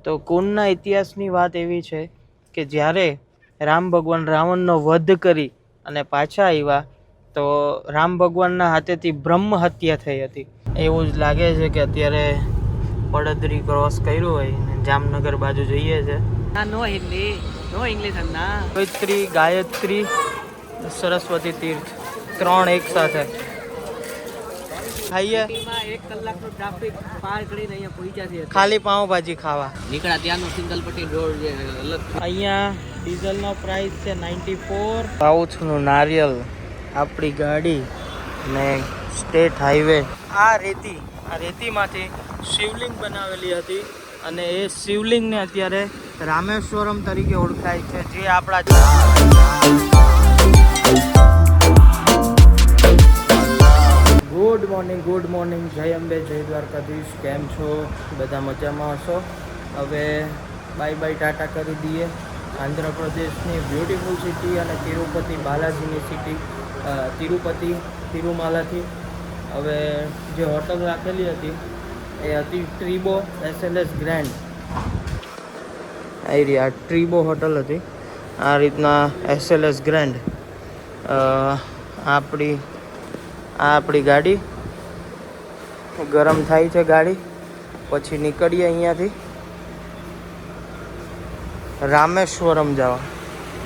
તો કુંડના ઇતિહાસની વાત એવી છે કે જ્યારે રામ ભગવાન રાવણનો વધ કરી અને પાછા આવ્યા તો રામ ભગવાનના હાથેથી બ્રહ્મ હત્યા થઈ હતી. એવું જ લાગે છે કે અત્યારે પડદરી ક્રોસ કર્યું હોય ને જામનગર બાજુ જઈએ છે. નો હિન્દી નો ઇંગ્લિશ અન્ના. ગાયત્રી ગાયત્રી સરસ્વતી તીર્થ ત્રણ એક સાથે ખાઈએ. 1 કલાકનો ટ્રાફિક પાર કરીને અહીંયા પહોંચ્યા છે. ખાલી પાઉંભાજી ખાવા નીકળ્યા ત્યાંનો સિંગલ પટ્ટી રોડ જે અલગ. અહીંયા ડીઝલનો પ્રાઇસ છે 94. સાઉથનું નારિયેલ, આપણી ગાડી ને સ્ટેટ હાઈવે. આ રેતીમાંથી શિવલિંગ બનાવેલી હતી અને એ શિવલિંગને અત્યારે રામેશ્વરમ તરીકે ઓળખાય છે, જે આપણા ગુડ મોર્નિંગ જય અંબે જય દ્વારકાધીશ. કેમ છો બધા? મજામાં હશો? હવે બાય ટાટા કરી દઈએ આંધ્રપ્રદેશની બ્યુટીફુલ સિટી અને તિરુપતિ બાલાજીની સિટી તિરુમાલાથી. હવે જે હોટલ રાખેલી હતી એ હતી ટ્રીબો SLS ગ્રેન્ડ. આ ટ્રીબો હોટલ હતી. આ રીતના SLS ગ્રેન્ડ. આપણી ગાડી ગરમ થાય છે ગાડી. પછી નીકળીએ અહીંયાથી રામેશ્વરમ જવા.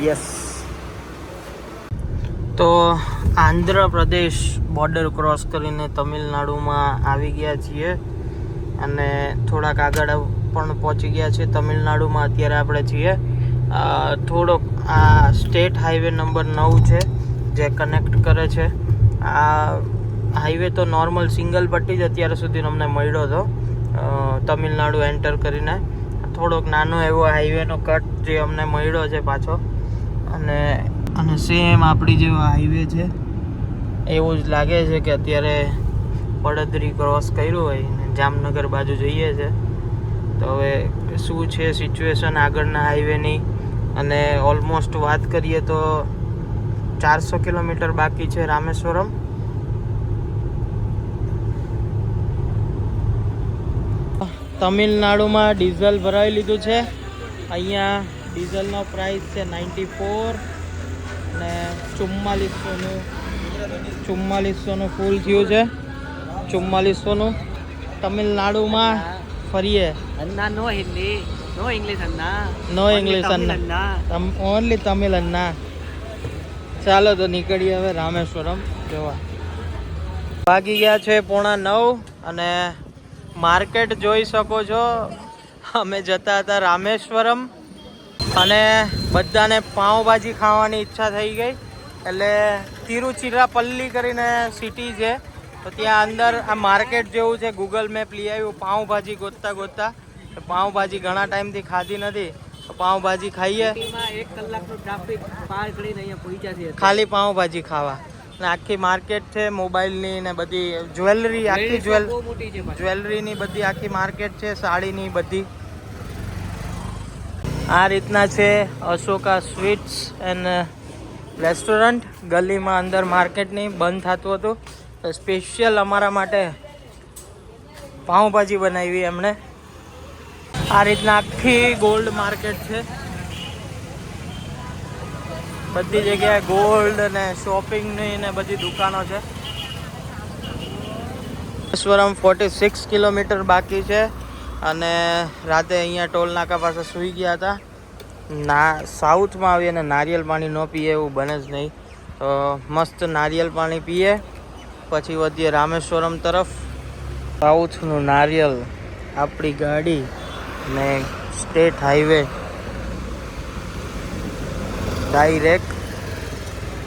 યસ. તો આંધ્રપ્રદેશ બોર્ડર ક્રોસ કરીને તમિલનાડુમાં આવી ગયા છીએ અને થોડાક આગળ પણ પહોંચી ગયા છે તમિલનાડુમાં. અત્યારે આપણે છીએ થોડોક આ સ્ટેટ હાઈવે નંબર 9 છે જે કનેક્ટ કરે છે. આ હાઈવે તો નોર્મલ સિંગલ પટ્ટી જ અત્યાર સુધી અમને મળ્યો હતો તમિલનાડુ એન્ટર કરીને. થોડોક નાનો એવો હાઈવેનો કટ જે અમને મળ્યો છે પાછો, અને સેમ આપણી જેવો હાઈવે છે. એવું જ લાગે છે કે અત્યારે પડદરી ક્રોસ કર્યું હોય ને જામનગર બાજુ જઈએ છે. તો હવે શું છે સિચ્યુએશન આગળના હાઈવેની, અને ઓલમોસ્ટ વાત કરીએ તો 400 કિલોમીટર બાકી છે રામેશ્વરમ. તમિલનાડુમાં ડીઝલ ભરાવી લીધું છે. અહીંયા ડીઝલનો પ્રાઇસ છે 94 અને 4400નું ફૂલ થયું છે. 4400નું. તમિલનાડુમાં ફરીએ. અન્ના નો હિન્દી નો ઇંગ્લિશ અન્ના. નો ઇંગ્લિશ અન્ના, ઓનલી તમિલ અન્ના. ચાલો તો નીકળીએ હવે રામેશ્વરમ જોવા. વાગી ગયા છે 8:45 અને માર્કેટ જોઈ શકો છો. અમે જતા હતા રામેશ્વરમ અને બધાને પાઉંભાજી ખાવાની ઈચ્છા થઈ ગઈ. એટલે તિરુચિરાપલ્લી કરીને સિટી છે, તો ત્યાં અંદર આ માર્કેટ જેવું છે. ગૂગલ મેપ લઈ આવ્યું પાઉંભાજી ગોતતા. પાઉંભાજી ઘણા ટાઈમથી ખાધી નથી, તો પાઉંભાજી ખાઈએ. 1 કલાકનો ટ્રાફિક પાર કરીને અહીંયા પહોંચ્યા છે ખાલી પાઉંભાજી ખાવા. અને આખી માર્કેટ છે મોબાઈલની ને બધી જ્વેલરી, આખી જ્વેલરીની બધી આખી માર્કેટ છે, સાડીની બધી. આ રીતના છે અશોકા સ્વીટ્સ એન્ડ રેસ્ટોરન્ટ. ગલીમાં અંદર માર્કેટની બંધ થતું હતું, તો સ્પેશિયલ અમારા માટે પાઉંભાજી બનાવી એમણે. આ રીતના આખી ગોલ્ડ માર્કેટ છે. બધી જગ્યાએ ગોલ્ડ અને શોપિંગની ને બધી દુકાનો છે. રામેશ્વરમ 46 કિલોમીટર બાકી છે અને રાતે અહીંયા ટોલ નાકા પાસે સૂઈ ગયા હતા. સાઉથમાં આવીએ અને નારિયેલ પાણી ન પીએ એવું બને જ નહીં. તો મસ્ત નારિયેલ પાણી પીએ, પછી વધીએ રામેશ્વરમ તરફ. સાઉથનું નારિયેલ, આપણી ગાડી ને સ્ટેટ હાઈવે ડાયરેક્ટ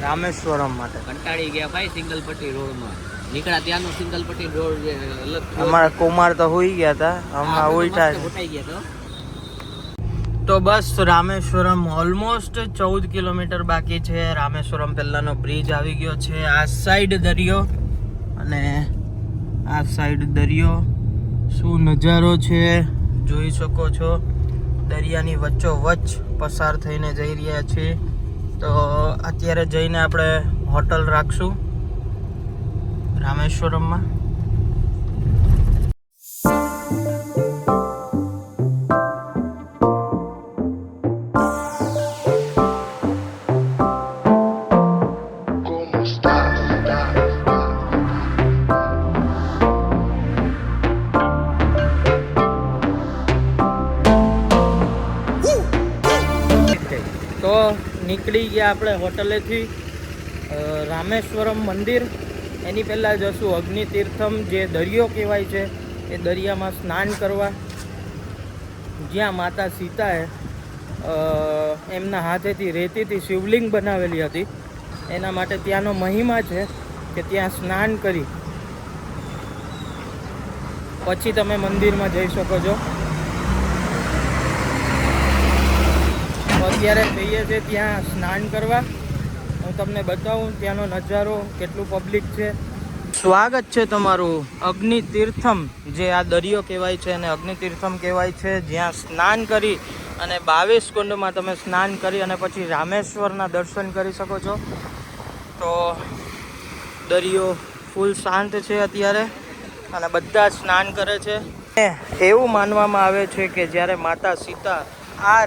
રામેશ્વરમ માટે. કંટાળી ગયા ભાઈ સિંગલ પટ્ટી રોડમાં. નીકળ્યા ત્યાંનો સિંગલ પટ્ટી રોડ જે અલગ. અમારા કુમાર તો હોઈ ગયા હતા, હમણાં ઉઠા ગયા તો બસ. રામેશ્વરમ ઓલમોસ્ટ 14 કિલોમીટર બાકી છે. રામેશ્વરમ પહેલાનો બ્રિજ આવી ગયો છે. આ સાઈડ દરિયો અને આ સાઈડ દરિયો. શું નજારો છે જોઈ શકો છો. દરિયાની વચ્ચોવચ્ચ પસાર થઈને જઈ રહ્યા છીએ. તો અત્યારે જઈને આપણે હોટલ રાખશું રામેશ્વરમમાં. નીકળી ગયા આપણે હોટલેથી રામેશ્વરમ મંદિર. એની પહેલાં જશું અગ્નિતીર્થમ, જે દરિયો કહેવાય છે, એ દરિયામાં સ્નાન કરવા, જ્યાં માતા સીતાએ એમના હાથેથી રેતીથી શિવલિંગ બનાવેલી હતી. એના માટે ત્યાંનો મહિમા છે કે ત્યાં સ્નાન કરી પછી તમે મંદિરમાં જઈ શકો છો. અત્યારે જઈએ છીએ ત્યાં સ્નાન કરવા. હું તમને બતાવું ત્યાંનો નજારો, કેટલું પબ્લિક છે. સ્વાગત છે તમારું અગ્નિતીર્થમ, જે આ દરિયો કહેવાય છે અને અગ્નિતીર્થમ કહેવાય છે, જ્યાં સ્નાન કરી અને 22 કુંડમાં તમે સ્નાન કરી અને પછી રામેશ્વરના દર્શન કરી શકો છો. તો દરિયો ફૂલ શાંત છે અત્યારે અને બધા સ્નાન કરે છે. એવું માનવામાં આવે છે કે જ્યારે માતા સીતા આ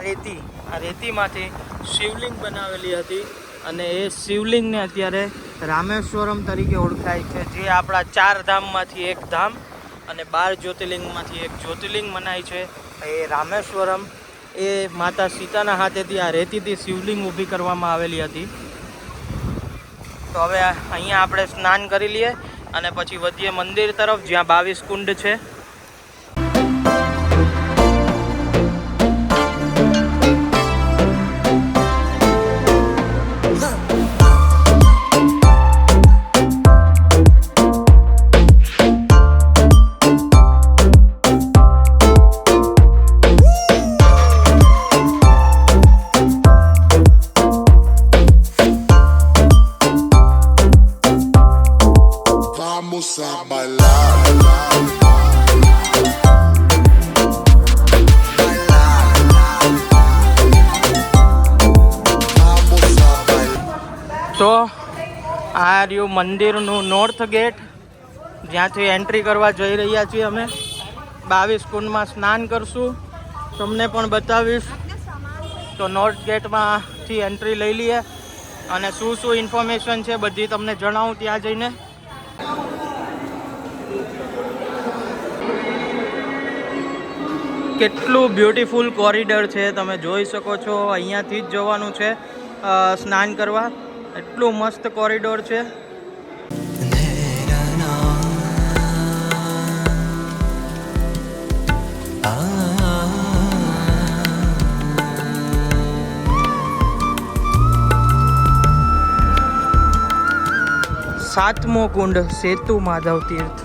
રેતીમાંથી શિવલિંગ બનાવેલી હતી અને એ શિવલિંગને અત્યારે રામેશ્વરમ તરીકે ઓળખાય છે, જે આપણા 4 ધામમાંથી એક ધામ અને 12 જ્યોતિર્લિંગમાંથી એક જ્યોતિર્લિંગ મનાય છે એ રામેશ્વરમ. એ માતા સીતાના હાથેથી આ રેતીથી શિવલિંગ ઊભી કરવામાં આવેલી હતી. તો હવે અહીંયા આપણે સ્નાન કરી લઈએ અને પછી વધીએ મંદિર તરફ, જ્યાં 22 કુંડ છે. Vamos a bailar. તો આ રહ્યું મંદિરનું નોર્થ ગેટ, જ્યાંથી એન્ટ્રી કરવા જઈ રહ્યા છીએ અમે. 22 કુંડમાં સ્નાન કરશું, તમને પણ બતાવીશ. તો નોર્થ ગેટમાંથી એન્ટ્રી લઈ લઈએ અને શું ઇન્ફોર્મેશન છે બધી તમને જણાવું ત્યાં જઈને. કેટલું બ્યુટીફુલ કોરિડોર છે, તમે જોઈ શકો છો. અહીંયાથી જ જવાનું છે સ્નાન કરવા. એટલું મસ્ત કોરિડોર છે. સાતમો કુંડ સેતુ માધવ તીર્થ.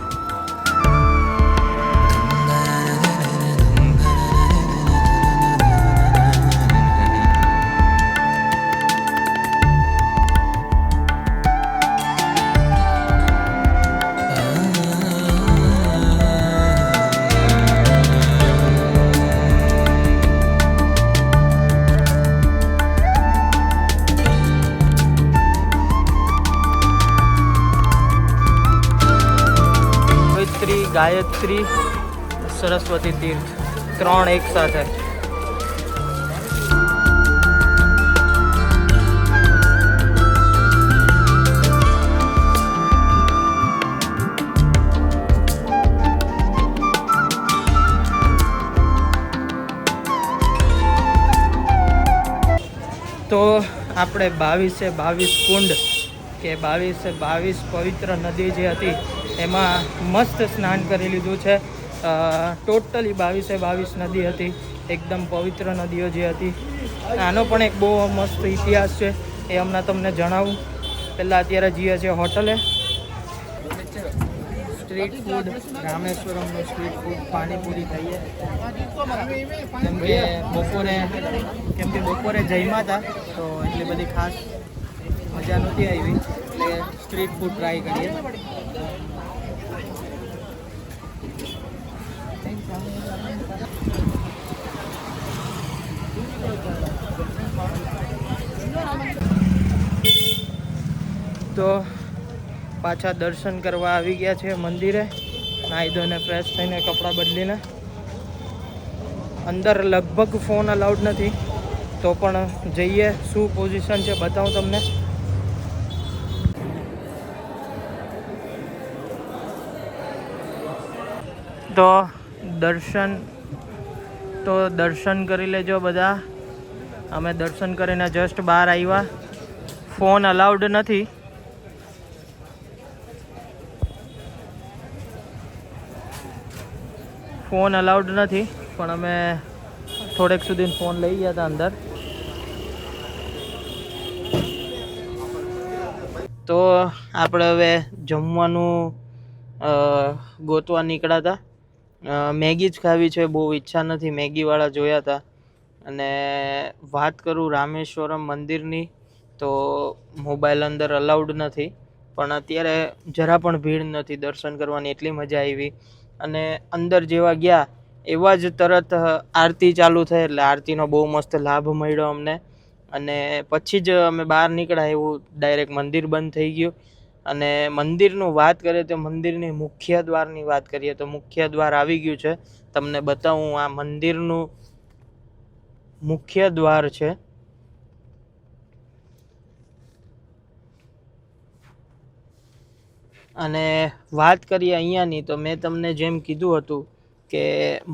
ગાયત્રી, સરસ્વતી તીર્થ, 3 એક સાથે. તો આપણે 22 કુંડ કે 22 પવિત્ર નદી જે હતી એમાં મસ્ત સ્નાન કરી લીધું છે. ટોટલી 22 નદી હતી, એકદમ પવિત્ર નદીઓ જે હતી. આનો પણ એક બહુ મસ્ત ઇતિહાસ છે, એ હમણાં તમને જણાવું. પહેલાં અત્યારે જઈએ છીએ હોટલે. સ્ટ્રીટ ફૂડ, રામેશ્વરમનું સ્ટ્રીટ ફૂડ, પાણીપુરી ખાઈએ. કેમ કે બપોરે જમ્યા હતા તો એટલી બધી ખાસ મજા નહોતી આવી, એટલે સ્ટ્રીટ ફૂડ ટ્રાય કરીએ. તો પાછા દર્શન કરવા આવી ગયા છે મંદિરે. નાહી ધોઈને ફ્રેશ થઈને કપડાં બદલીને. અંદર લગભગ ફોન અલાઉડ નથી, તો પણ જઈએ. શું પોઝિશન છે બતાવું તમને. તો દર્શન કરી લેજો બધા. અમે દર્શન કરીને જસ્ટ બહાર આવ્યા. ફોન અલાઉડ નથી. ફોન અલાઉડ નથી પણ અમે થોડેક સુધી ફોન લઈ ગયા હતા અંદર. તો આપણે હવે જમવાનું ગોતવા નીકળ્યા હતા. મેગી જ ખાવી છે, બહુ ઈચ્છા નથી. મેગીવાળા જોયા હતા. અને વાત કરું રામેશ્વરમ મંદિરની તો મોબાઈલ અંદર અલાઉડ નથી, પણ અત્યારે જરા પણ ભીડ નથી. દર્શન કરવાની એટલી મજા આવી. અને અંદર જેવા ગયા એવા જ તરત આરતી ચાલુ થઈ, એટલે આરતીનો બહુ મસ્ત લાભ મળ્યો અમને. અને પછી જ અમે બહાર નીકળ્યા એવું ડાયરેક્ટ મંદિર બંધ થઈ ગયું. અને મંદિરનું વાત કરીએ તો મંદિરની મુખ્ય દ્વારની વાત કરીએ તો મુખ્ય દ્વાર આવી ગયું છે. તમને બતાવું, આ મંદિરનું મુખ્ય દ્વાર છે. અને વાત કરીએ અહીંયાની તો મેં તમને જેમ કીધું હતું કે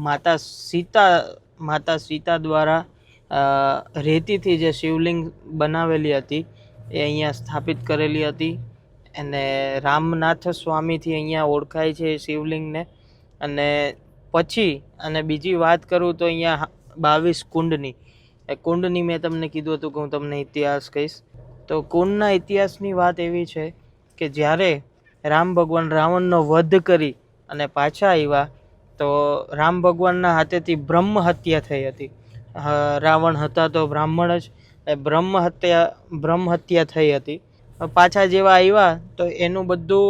માતા સીતા દ્વારા રેતીથી જે શિવલિંગ બનાવેલી હતી એ અહીંયા સ્થાપિત કરેલી હતી. અને રામનાથ સ્વામીથી અહીંયા ઓળખાય છે એ શિવલિંગને. અને પછી અને બીજી વાત કરું તો અહીંયા 22 કુંડની, એ કુંડની મેં તમને કીધું હતું કે હું તમને ઇતિહાસ કહીશ. તો કુંડના ઇતિહાસની વાત એવી છે કે જ્યારે રામ ભગવાન રાવણનો વધ કરી અને પાછા આવ્યા તો રામ ભગવાનના હાથેથી બ્રહ્મ હત્યા થઈ હતી. રાવણ હતા તો બ્રાહ્મણ જ, બ્રહ્મ હત્યા થઈ હતી. પાછા જેવા આવ્યા તો એનું બધું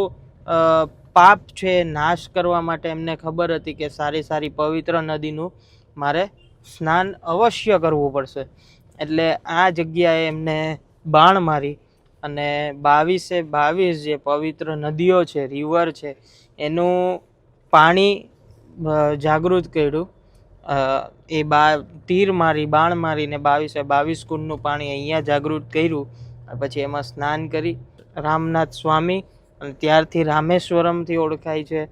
પાપ છે નાશ કરવા માટે એમને ખબર હતી કે સારી પવિત્ર નદીનું મારે સ્નાન અવશ્ય કરવું પડશે. એટલે આ જગ્યાએ એમને બાણ મારી અને 22 જે પવિત્ર નદીઓ છે, રિવર છે, એનું પાણી જાગૃત કર્યું. એ બાણ મારીને 22 કુંડનું પાણી અહીંયા જાગૃત કર્યું. પછી એમાં સ્નાન કરી રામનાથ સ્વામી, અને ત્યારથી રામેશ્વરમથી ઓળખાય છે.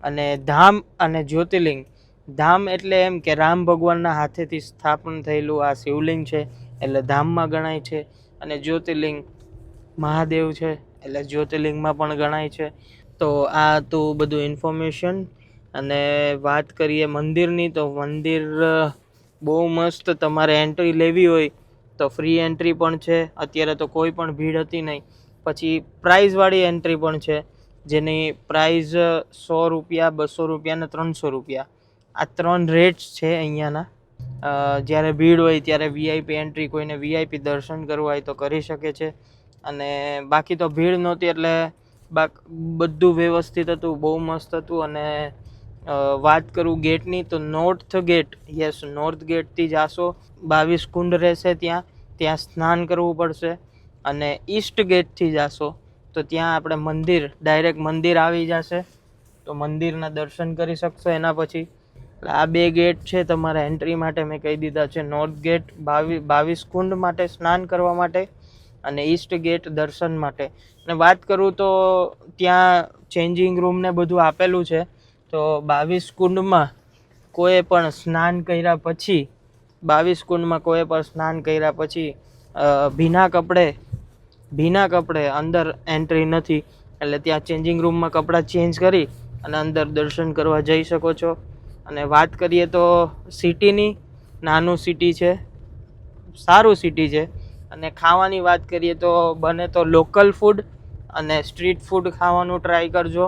અને ધામ અને જ્યોતિર્લિંગ, ધામ એટલે એમ કે રામ ભગવાનના હાથેથી સ્થાપન થયેલું આ શિવલિંગ છે એટલે ધામમાં ગણાય છે. અને જ્યોતિર્લિંગ મહાદેવ છે એટલે જ્યોતિર્લિંગમાં પણ ગણાય છે. તો આ તો બધું ઇન્ફોર્મેશન. અને વાત કરીએ મંદિરની તો મંદિર બહુ મસ્ત. તમારે એન્ટ્રી લેવી હોય તો ફ્રી એન્ટ્રી પણ છે. અત્યારે તો કોઈ પણ ભીડ હતી નહીં. પછી પ્રાઇઝવાળી એન્ટ્રી પણ છે જેની પ્રાઇઝ 100 રૂપિયા, 200 રૂપિયા અને 300 રૂપિયા. આ 3 રેટ્સ છે અહીંયાના. જ્યારે ભીડ હોય ત્યારે વીઆઈપી એન્ટ્રી, કોઈને વીઆઈપી દર્શન કરવા હોય તો કરી શકે છે. અને બાકી તો ભીડ નહોતી એટલે બધું વ્યવસ્થિત હતું, બહુ મસ્ત હતું. અને વાત કરું ગેટની તો નોર્થ ગેટથી જાશો, 22 કુંડ રહેશે ત્યાં સ્નાન કરવું પડશે. અને ઈસ્ટ ગેટથી જાશો તો ત્યાં આપણે ડાયરેક્ટ મંદિર આવી જશે, તો મંદિરના દર્શન કરી શકશો. એના પછી આ 2 ગેટ છે તમારા એન્ટ્રી માટે મેં કહી દીધા છે. નોર્થ ગેટ 22 કુંડ માટે સ્નાન કરવા માટે, અને ઈસ્ટ ગેટ દર્શન માટે. અને વાત કરું તો ત્યાં ચેન્જિંગ રૂમ ને બધું આપેલું છે. તો 22 કુંડમાં કોઈ પણ સ્નાન કર્યા પછી ભીના કપડે અંદર એન્ટ્રી નથી. એટલે ત્યાં ચેન્જિંગ રૂમમાં કપડાં ચેન્જ કરી અને અંદર દર્શન કરવા જઈ શકો છો. અને વાત કરીએ તો સિટીની, નાનું સિટી છે, સારું સિટી છે. અને ખાવાની વાત કરીએ તો બને તો લોકલ ફૂડ અને સ્ટ્રીટ ફૂડ ખાવાનું ટ્રાય કરજો.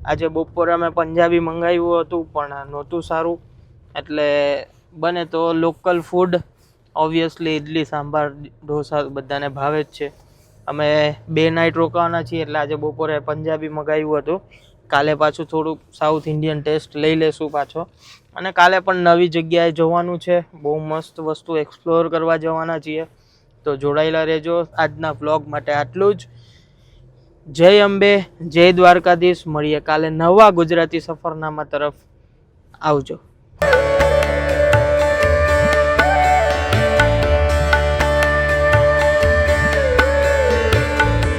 આજે બપોરે અમે પંજાબી મંગાવ્યું હતું પણ નહોતું સારું, એટલે બને તો local food. Obviously idli sambar dosa બધાને ભાવે જ છે. અમે 2 નાઇટ રોકાવાના છીએ એટલે આજે બપોરે પંજાબી મંગાવ્યું હતું. કાલે પાછું થોડુંક સાઉથ ઇન્ડિયન ટેસ્ટ લઈ લેશું પાછો. અને કાલે પણ નવી જગ્યાએ જવાનું છે, બહુ મસ્ત વસ્તુ એક્સપ્લોર કરવા જવાના છીએ. તો જોડાયેલા રહેજો. આજના વ્લોગ માટે આટલું જ. જય અંબે, જય દ્વારકાધીશ. મળીએ કાલે નવા ગુજરાતી સફરનામા તરફ. આવજો.